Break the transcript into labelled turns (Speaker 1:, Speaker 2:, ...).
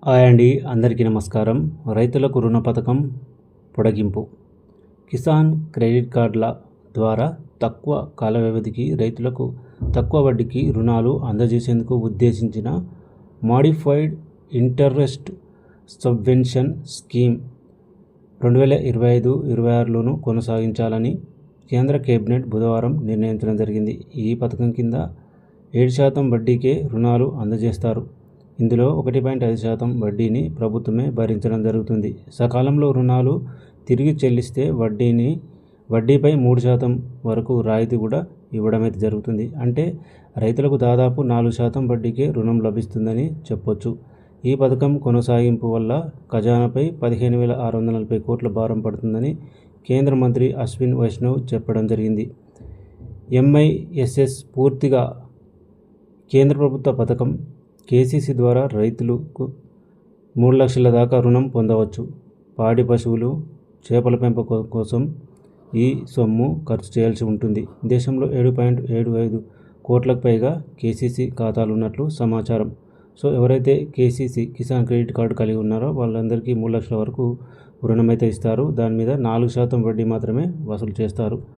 Speaker 1: Hi అండి, అందరికీ నమస్కారం. రైతులకు రుణ పథకం పొడిగింపు. కిసాన్ క్రెడిట్ కార్డుల ద్వారా తక్కువ కాల వ్యవధికి రైతులకు తక్కువ వడ్డీకి రుణాలు అందజేసేందుకు ఉద్దేశించిన మాడిఫైడ్ ఇంటరెస్ట్ సబ్వెన్షన్ స్కీమ్ 2025-26లోనూ కొనసాగించాలని కేంద్ర కేబినెట్ బుధవారం నిర్ణయించడం జరిగింది. ఈ పథకం కింద 7% వడ్డీకే రుణాలు అందజేస్తారు. ఇందులో 1.5% వడ్డీని ప్రభుత్వమే భరించడం జరుగుతుంది. సకాలంలో రుణాలు తిరిగి చెల్లిస్తే వడ్డీపై 3% వరకు రాయితీ కూడా ఇవ్వడమైతే జరుగుతుంది. అంటే రైతులకు దాదాపు 4% వడ్డీకే రుణం లభిస్తుందని చెప్పొచ్చు. ఈ పథకం కొనసాగింపు వల్ల ఖజానాపై 15,640 కోట్ల భారం పడుతుందని కేంద్ర మంత్రి అశ్విన్ వైష్ణవ్ చెప్పడం జరిగింది. MISS పూర్తిగా కేంద్ర ప్రభుత్వ పథకం. KCC ద్వారా రైతులకు 3 లక్షల దాకా రుణం పొందవచ్చు. పాడి పశువులు, చేపల పెంపకం కోసం ఈ సొమ్ము ఖర్చు చేయాల్సి ఉంటుంది. దేశంలో 7.75 కోట్లకు పైగా KCC ఖాతాలున్నట్లు సమాచారం. సో ఎవరైతే KCC కిసాన్ క్రెడిట్ కార్డు కలిగి ఉన్నారో వాళ్ళందరికీ 3 లక్షల వరకు రుణం అయితే ఇస్తారు. దాని మీద 4% వడ్డీ మాత్రమే వసూలు చేస్తారు.